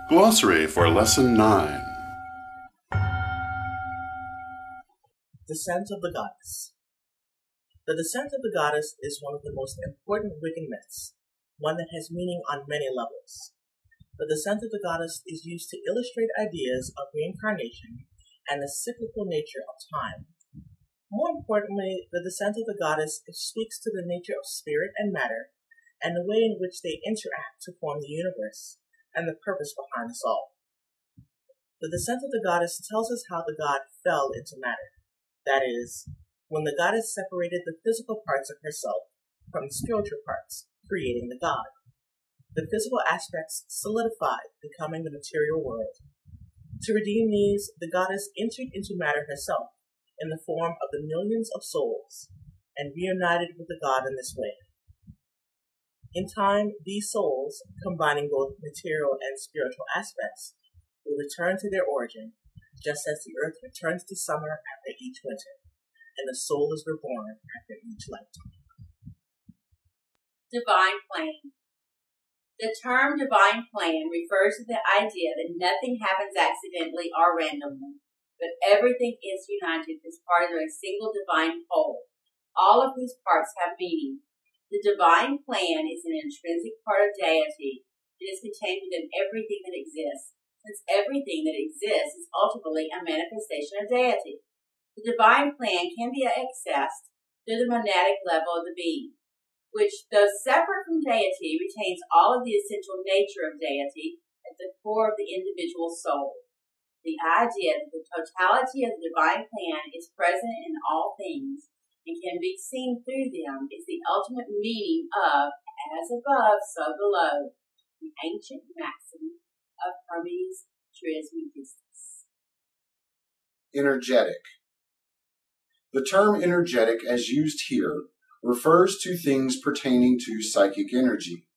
Glossary for Lesson 9. Descent of the Goddess. The descent of the goddess is one of the most important Wiccan myths, one that has meaning on many levels. The descent of the goddess is used to illustrate ideas of reincarnation and the cyclical nature of time. More importantly, the descent of the goddess speaks to the nature of spirit and matter and the way in which they interact to form the universe and the purpose behind us all. The descent of the goddess tells us how the god fell into matter. That is, when the goddess separated the physical parts of herself from the spiritual parts, creating the god. The physical aspects solidified, becoming the material world. To redeem these, the goddess entered into matter herself in the form of the millions of souls and reunited with the god in this way. In time, these souls, combining both material and spiritual aspects, will return to their origin, just as the earth returns to summer after each winter, and the soul is reborn after each lifetime. Divine plan. The term divine plan refers to the idea that nothing happens accidentally or randomly, but everything is united as part of a single divine whole, all of whose parts have meaning. The divine plan is an intrinsic part of deity. It is contained within everything that exists, since everything that exists is ultimately a manifestation of deity. The divine plan can be accessed through the monadic level of the being, which, though separate from deity, retains all of the essential nature of deity at the core of the individual soul. The idea that the totality of the divine plan is present in all things and can be seen through them is the ultimate meaning of as above, so below, the ancient maxim of Hermes Trismegistus. Energetic. The term energetic, as used here, refers to things pertaining to psychic energy.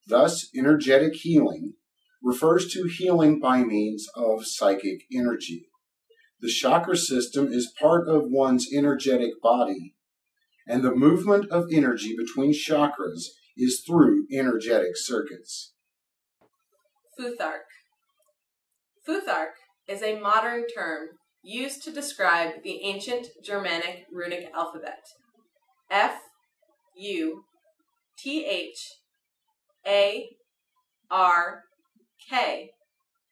Thus, energetic healing refers to healing by means of psychic energy. The chakra system is part of one's energetic body, and the movement of energy between chakras is through energetic circuits. Futhark. Futhark is a modern term used to describe the ancient Germanic runic alphabet. F, U, T, H, A, R, K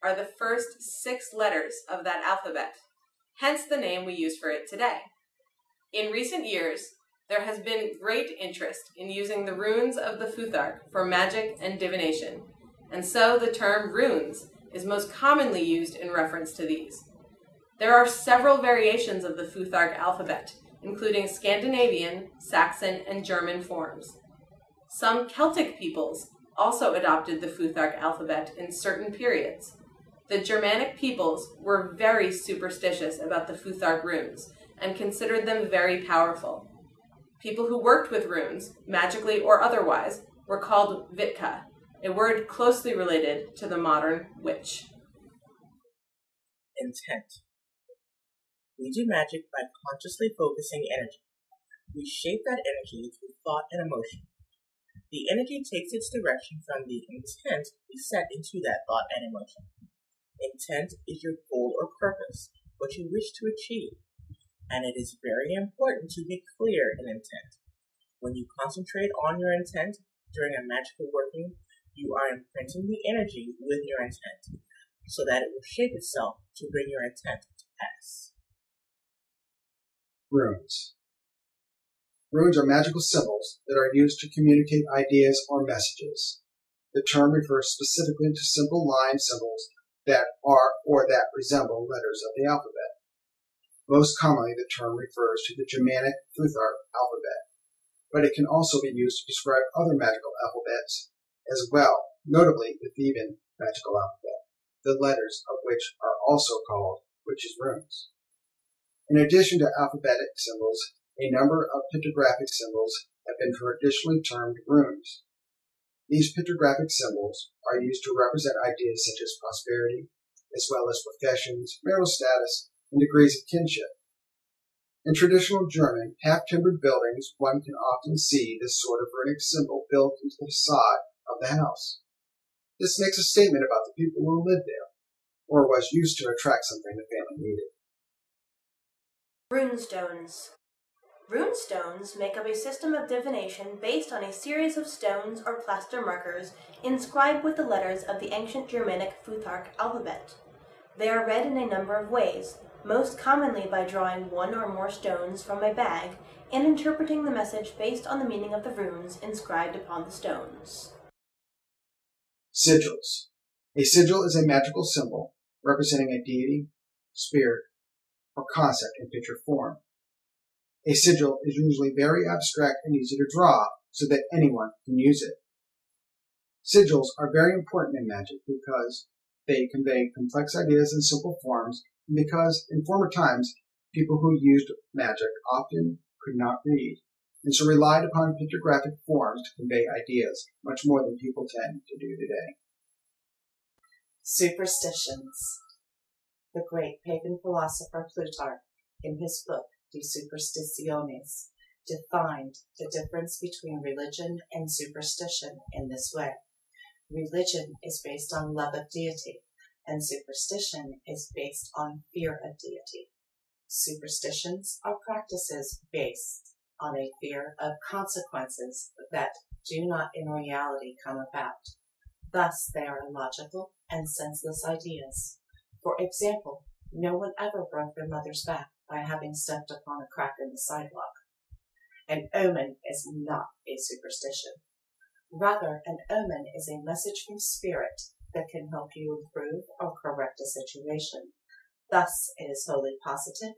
are the first 6 letters of that alphabet, hence the name we use for it today. In recent years, there has been great interest in using the runes of the Futhark for magic and divination, and so the term runes is most commonly used in reference to these. There are several variations of the Futhark alphabet, including Scandinavian, Saxon, and German forms. Some Celtic peoples also adopted the Futhark alphabet in certain periods. The Germanic peoples were very superstitious about the Futhark runes and considered them very powerful. People who worked with runes, magically or otherwise, were called Vitka, a word closely related to the modern witch. Intent. We do magic by consciously focusing energy. We shape that energy through thought and emotion. The energy takes its direction from the intent we set into that thought and emotion. Intent is your goal or purpose, what you wish to achieve, and it is very important to be clear in intent. When you concentrate on your intent during a magical working, you are imprinting the energy with your intent, so that it will shape itself to bring your intent to pass. Runes. Runes are magical symbols that are used to communicate ideas or messages. The term refers specifically to simple line symbols that are or that resemble letters of the alphabet. Most commonly, the term refers to the Germanic Futhark alphabet, but it can also be used to describe other magical alphabets as well, notably the Theban magical alphabet, the letters of which are also called witches' runes. In addition to alphabetic symbols, a number of pictographic symbols have been traditionally termed runes. These pictographic symbols are used to represent ideas such as prosperity, as well as professions, marital status, and degrees of kinship. In traditional German, half-timbered buildings, one can often see this sort of runic symbol built into the facade of the house. This makes a statement about the people who lived there, or was used to attract something the family needed. Runestones. Runestones make up a system of divination based on a series of stones or plaster markers inscribed with the letters of the ancient Germanic Futhark alphabet. They are read in a number of ways, most commonly by drawing one or more stones from a bag and interpreting the message based on the meaning of the runes inscribed upon the stones. Sigils. A sigil is a magical symbol representing a deity, spirit, or concept in picture form. A sigil is usually very abstract and easy to draw so that anyone can use it. Sigils are very important in magic because they convey complex ideas in simple forms, and because in former times people who used magic often could not read, and so relied upon pictographic forms to convey ideas much more than people tend to do today. Superstitions. The great pagan philosopher Plutarch, in his book De Superstitiones, defined the difference between religion and superstition in this way. Religion is based on love of deity, and superstition is based on fear of deity. Superstitions are practices based on a fear of consequences that do not in reality come about. Thus, they are illogical and senseless ideas. For example, no one ever broke their mother's back by having stepped upon a crack in the sidewalk. An omen is not a superstition. Rather, an omen is a message from spirit that can help you improve or correct a situation. Thus, it is wholly positive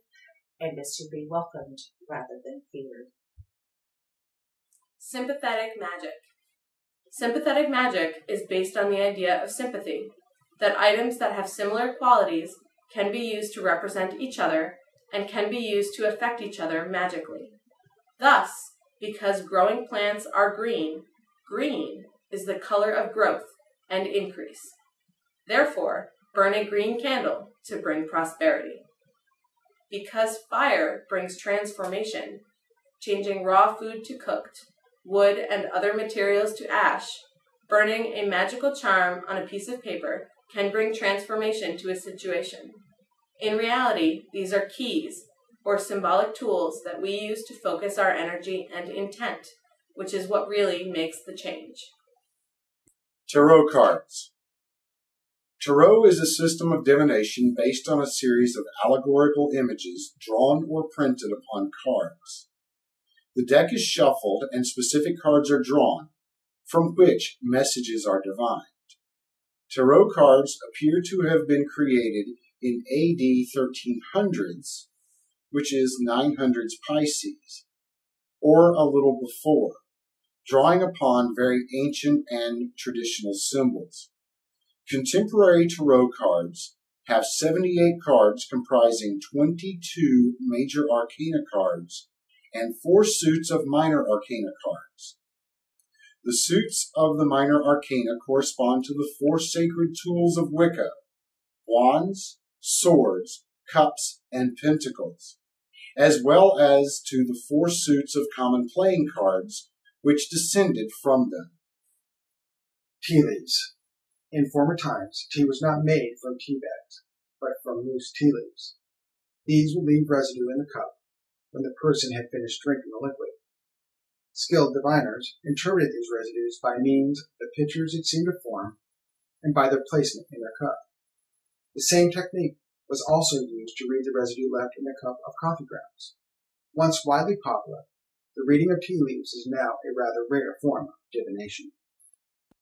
and is to be welcomed rather than feared. Sympathetic magic. Sympathetic magic is based on the idea of sympathy, that items that have similar qualities can be used to represent each other and can be used to affect each other magically. Thus, because growing plants are green, green is the color of growth and increase. Therefore, burn a green candle to bring prosperity. Because fire brings transformation, changing raw food to cooked, wood and other materials to ash, burning a magical charm on a piece of paper can bring transformation to a situation. In reality, these are keys, or symbolic tools that we use to focus our energy and intent, which is what really makes the change. Tarot cards. Tarot is a system of divination based on a series of allegorical images drawn or printed upon cards. The deck is shuffled and specific cards are drawn, from which messages are divined. Tarot cards appear to have been created in AD 1300s, which is 900s Pisces, or a little before, drawing upon very ancient and traditional symbols. Contemporary tarot cards have 78 cards comprising 22 major arcana cards and 4 suits of minor arcana cards. The suits of the minor arcana correspond to the 4 sacred tools of Wicca: wands, swords, cups, and pentacles, as well as to the 4 suits of common playing cards which descended from them. Tea leaves. In former times, tea was not made from tea bags, but from loose tea leaves. These would leave residue in the cup when the person had finished drinking the liquid. Skilled diviners interpreted these residues by means of the pictures it seemed to form and by their placement in their cup. The same technique was also used to read the residue left in the cup of coffee grounds. Once widely popular, the reading of tea leaves is now a rather rare form of divination.